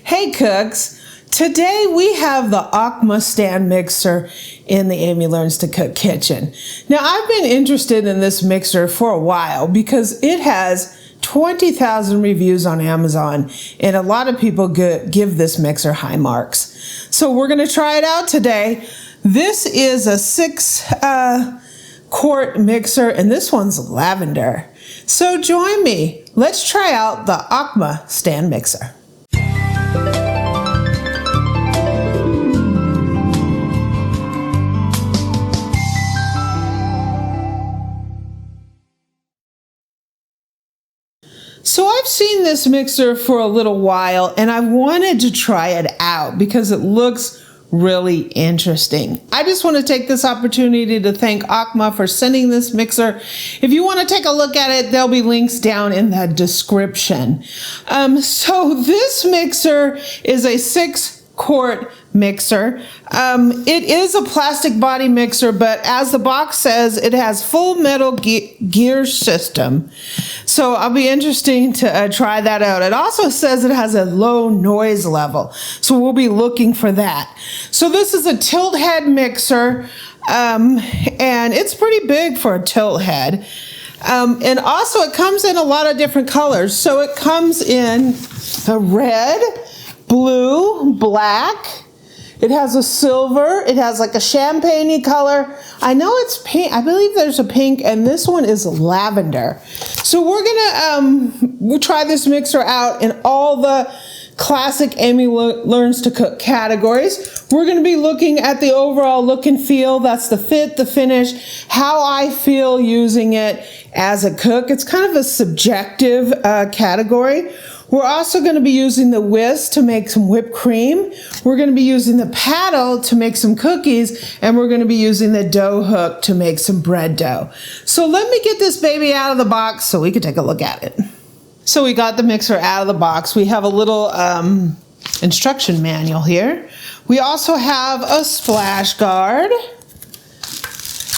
Hey cooks, today we have the Aucma stand mixer in the Amy Learns to Cook kitchen. Now I've been interested in this mixer for a while because it has 20,000 reviews on Amazon and a lot of people give this mixer high marks. So we're going to try it out today. This is a 6 quart mixer and this one's lavender. So join me. Let's try out the Aucma stand mixer. So I've seen this mixer for a little while and I wanted to try it out because it looks really interesting. I just want to take this opportunity to thank Aucma for sending this mixer. If you want to take a look at it, there'll be links down in the description. So this mixer is a 6 quart mixer. It is a plastic body mixer, but as the box says, it has full metal gear system. So I'll be interested to try that out. It also says it has a low noise level. So we'll be looking for that. So this is a tilt head mixer, and it's pretty big for a tilt head. And also it comes in a lot of different colors. So it comes in a red, blue, black. It has a silver. It has like a champagne-y color. I know it's pink. I believe there's a pink, and this one is lavender. So we're gonna try this mixer out in all the classic Amy Learns to Cook categories. We're gonna be looking at the overall look and feel. That's the fit, the finish, how I feel using it as a cook. It's kind of a subjective category. We're also going to be using the whisk to make some whipped cream. We're going to be using the paddle to make some cookies, and we're going to be using the dough hook to make some bread dough. So let me get this baby out of the box so we can take a look at it. So we got the mixer out of the box. We have a little instruction manual here. We also have a splash guard.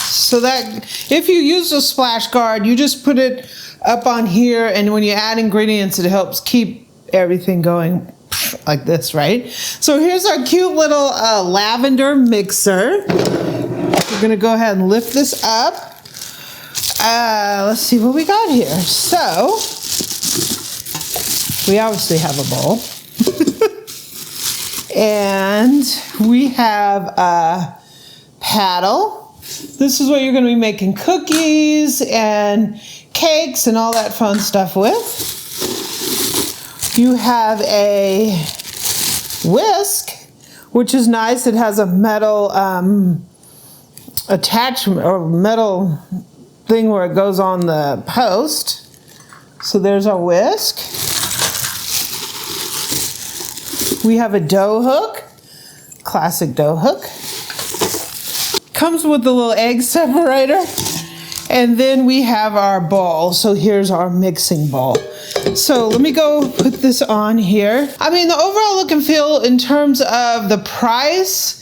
So that if you use a splash guard, you just put it up on here, and when you add ingredients, it helps keep everything going like this, right? So here's our cute little lavender mixer. We're gonna go ahead and lift this up. Let's see what we got here. So we obviously have a bowl. And we have a paddle. This is what you're gonna be making cookies and cakes and all that fun stuff with. You have a whisk, which is nice. It has a metal attachment or metal thing where it goes on the post. So there's our whisk. We have a dough hook, classic dough hook. Comes with the little egg separator. And then we have our bowl. So here's our mixing bowl. So let me go put this on here. I mean, the overall look and feel in terms of the price,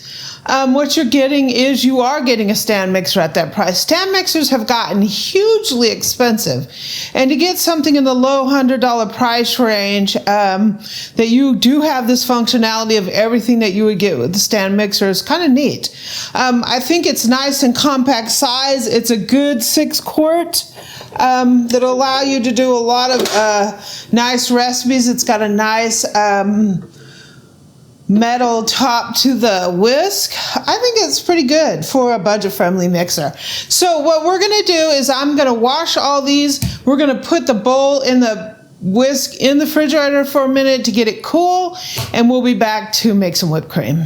what you're getting is you are getting a stand mixer at that price. Stand mixers have gotten hugely expensive. And to get something in the low $100 price range, that you do have this functionality of everything that you would get with the stand mixer is kind of neat. I think it's nice and compact size. It's a good 6 quart. That'll allow you to do a lot of nice recipes. It's got a nice metal top to the whisk. I think it's pretty good for a budget-friendly mixer. So what we're gonna do is I'm gonna wash all these. We're gonna put the bowl in the whisk in the refrigerator for a minute to get it cool, and we'll be back to make some whipped cream.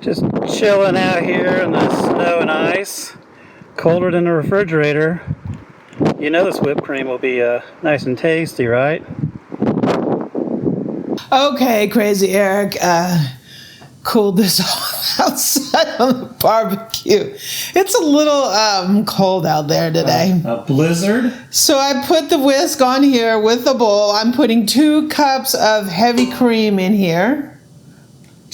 Just chilling out here in the snow and ice, colder than the refrigerator. You know this whipped cream will be nice and tasty, right? Okay, Crazy Eric, cooled this off outside on the barbecue. It's a little cold out there today. A blizzard? So I put the whisk on here with the bowl. I'm putting 2 cups of heavy cream in here.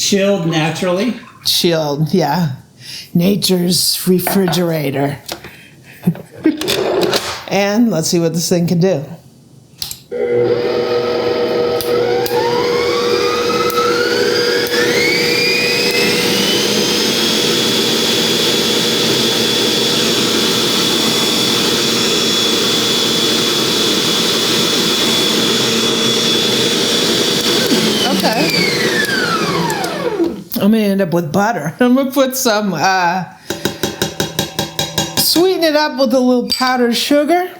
chilled naturally. Chilled, yeah. Nature's refrigerator. And let's see what this thing can do. Okay. I'm gonna end up with butter. I'm gonna put some, sweeten it up with a little powdered sugar.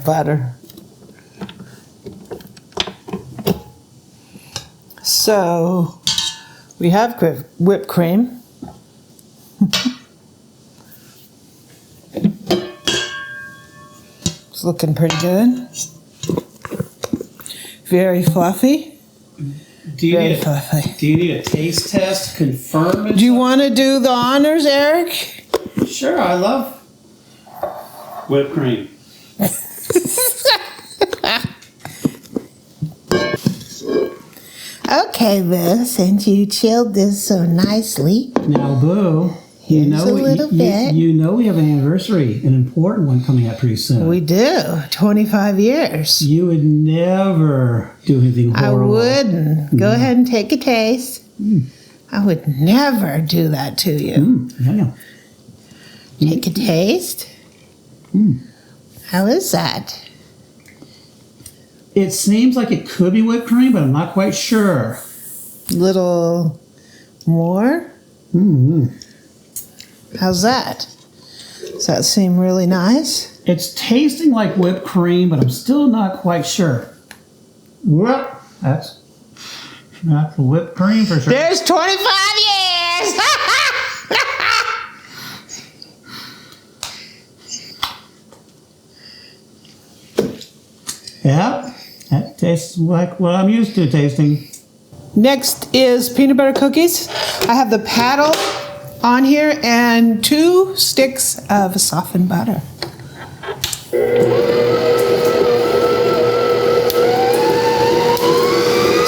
Butter. So we have whipped cream. It's looking pretty good. Very fluffy. Do you need a taste test to confirm it? Do you want to do the honors, Eric? Sure, I love whipped cream. Okay, Boo, since you chilled this so nicely. Now, Boo, you Here's a little bit. You know we have an anniversary, an important one coming up pretty soon. We do. 25 years. You would never do anything horrible. I wouldn't. Go ahead and take a taste. I would never do that to you. Yeah. Take a taste. How is that? It seems like it could be whipped cream, but I'm not quite sure. Little more? How's that? Does that seem really nice? It's tasting like whipped cream, but I'm still not quite sure. Well, that's not whipped cream for sure. There's 25 years! Yeah, that tastes like what I'm used to tasting. Next is peanut butter cookies. I have the paddle on here and 2 sticks of softened butter.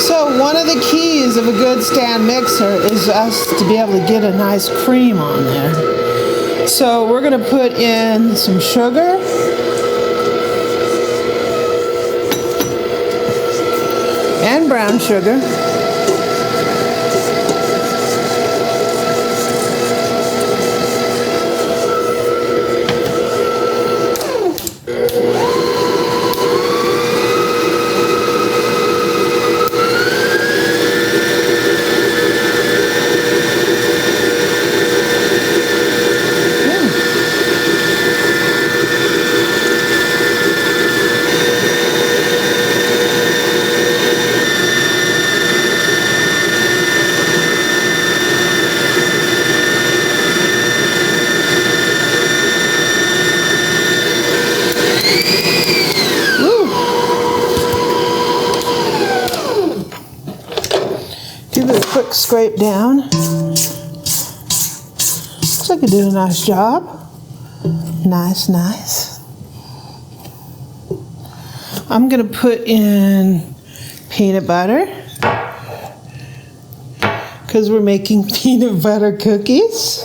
So one of the keys of a good stand mixer is us to be able to get a nice cream on there. So we're going to put in some sugar. And brown sugar. Give it a quick scrape down. Looks like you're doing a nice job. Nice, nice. I'm going to put in peanut butter because we're making peanut butter cookies.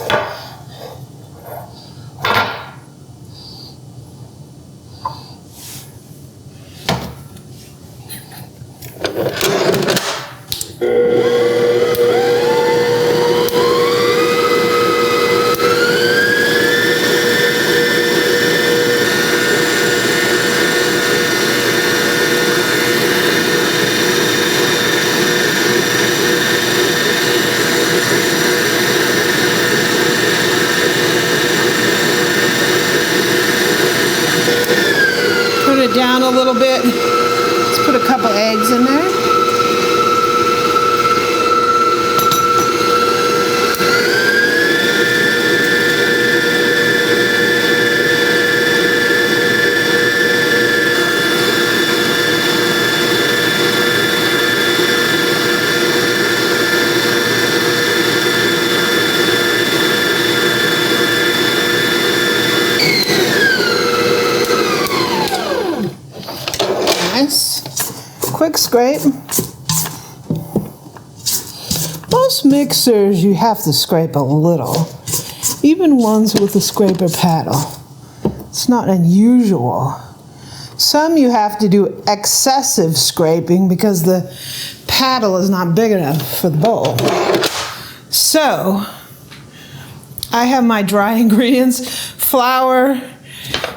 Down a little bit. Let's put a couple eggs in there. quick scrape. Most mixers you have to scrape a little, even ones with a scraper paddle. It's not unusual. Some you have to do excessive scraping because the paddle is not big enough for the bowl. So, I have my dry ingredients: flour,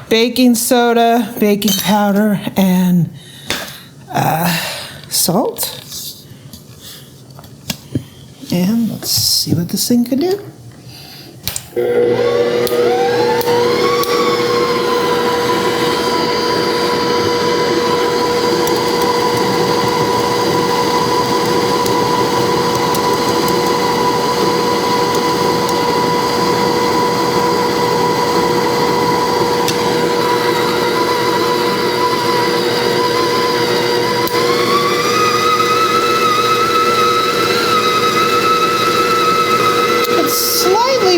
baking soda, baking powder, and salt. And let's see what this thing could do.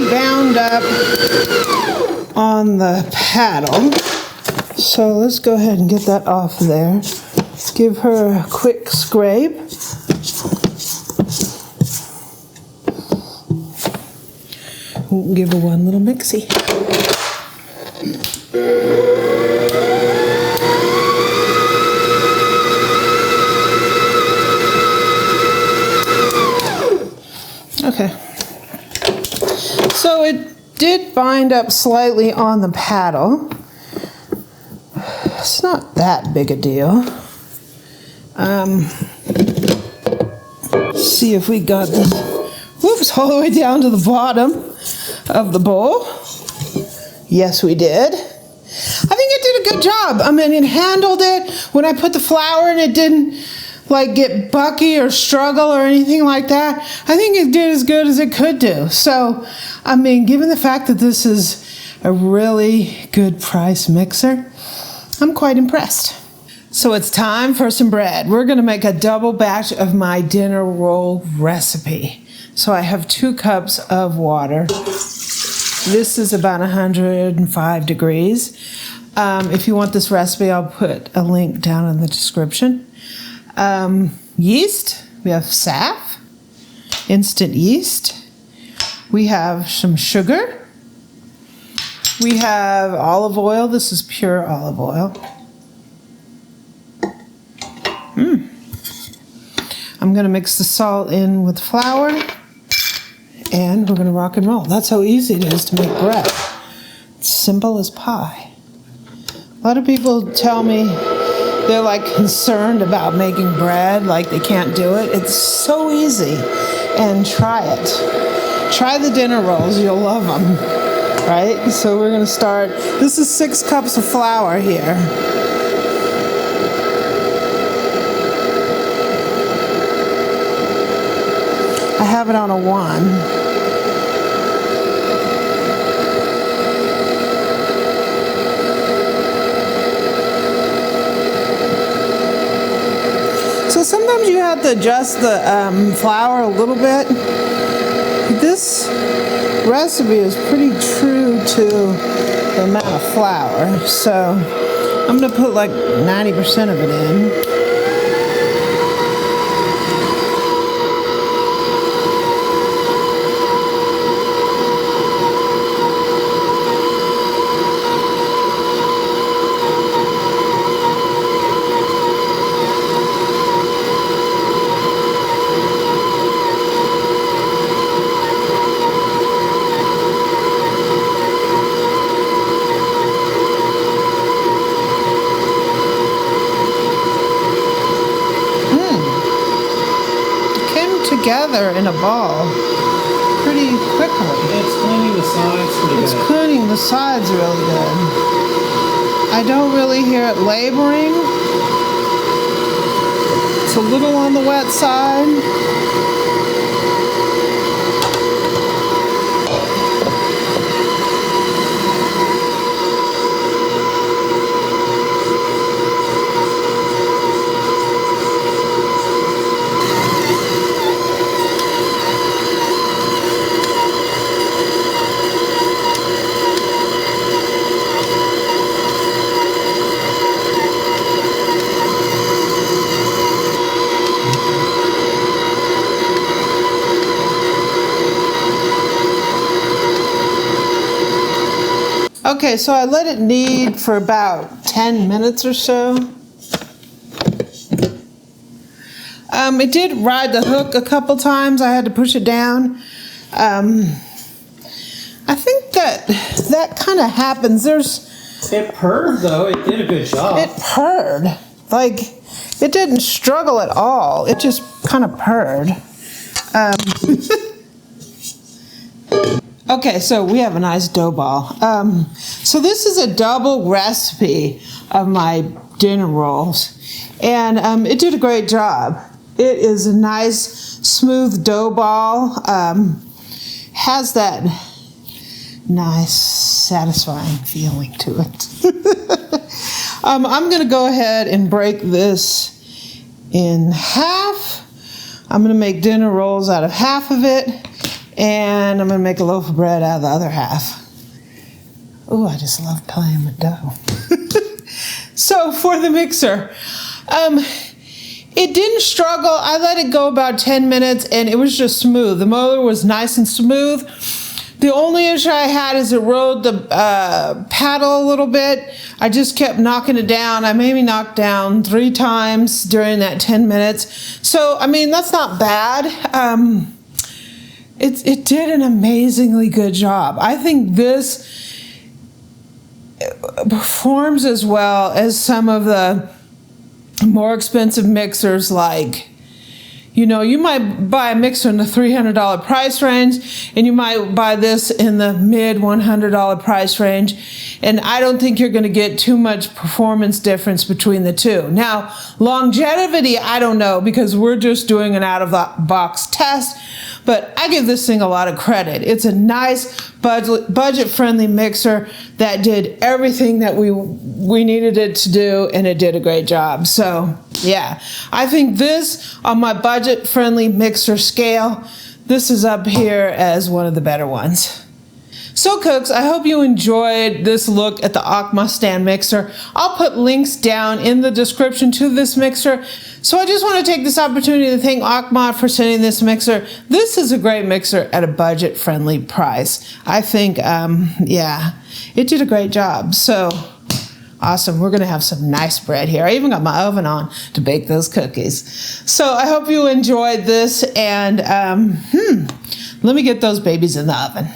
Bound up on the paddle, so let's go ahead and get that off there. Let's give her a quick scrape. We'll give her one little mixie. Okay. So it did bind up slightly on the paddle. It's not that big a deal. See if we got this, whoops, all the way down to the bottom of the bowl. Yes, we did. I think it did a good job. I mean, it handled it. When I put the flour in, it didn't like get bucky or struggle or anything like that. I think it did as good as it could do. So, I mean, given the fact that this is a really good price mixer, I'm quite impressed. So it's time for some bread. We're gonna make a double batch of my dinner roll recipe. So I have 2 cups of water. This is about 105 degrees. If you want this recipe, I'll put a link down in the description. Yeast, we have saf, instant yeast. We have some sugar. We have olive oil. This is pure olive oil. I'm going to mix the salt in with flour, and we're going to rock and roll. That's how easy it is to make bread. It's simple as pie. A lot of people tell me they're like concerned about making bread, like they can't do it. It's so easy, and try it. Try the dinner rolls, you'll love them, right? So we're gonna start, this is 6 cups of flour here. I have it on a 1. So sometimes you have to adjust the flour a little bit. This recipe is pretty true to the amount of flour, so I'm going to put like 90% of it in. Together in a ball pretty quickly. It's cleaning the sides pretty good. It's cleaning the sides really good. I don't really hear it laboring. It's a little on the wet side. Okay, so I let it knead for about 10 minutes or so. It did ride the hook a couple times. I had to push it down. I think that kind of happens. It purred though. It did a good job. It purred. Like, it didn't struggle at all. It just kind of purred. Okay, so we have a nice dough ball. So this is a double recipe of my dinner rolls. And it did a great job. It is a nice, smooth dough ball. Has that nice, satisfying feeling to it. I'm going to go ahead and break this in half. I'm going to make dinner rolls out of half of it, and I'm going to make a loaf of bread out of the other half. Oh, I just love playing with dough. So for the mixer, it didn't struggle. I let it go about 10 minutes, and it was just smooth. The motor was nice and smooth. The only issue I had is it rode the paddle a little bit. I just kept knocking it down. I maybe knocked down 3 times during that 10 minutes. So, I mean, that's not bad. It did an amazingly good job. I think this performs as well as some of the more expensive mixers, like, you know, you might buy a mixer in the $300 price range, and you might buy this in the mid $100 price range, and I don't think you're going to get too much performance difference between the two. Now, longevity, I don't know, because we're just doing an out-of-the-box test, but I give this thing a lot of credit. It's a nice budget-friendly mixer that did everything that we needed it to do, and it did a great job. So, yeah, I think this, on my budget-friendly mixer scale, this is up here as one of the better ones. So cooks, I hope you enjoyed this look at the Aucma stand mixer. I'll put links down in the description to this mixer. So I just want to take this opportunity to thank Aucma for sending this mixer. This is a great mixer at a budget-friendly price. I think, yeah, it did a great job. So awesome. We're going to have some nice bread here. I even got my oven on to bake those cookies. So I hope you enjoyed this, and let me get those babies in the oven.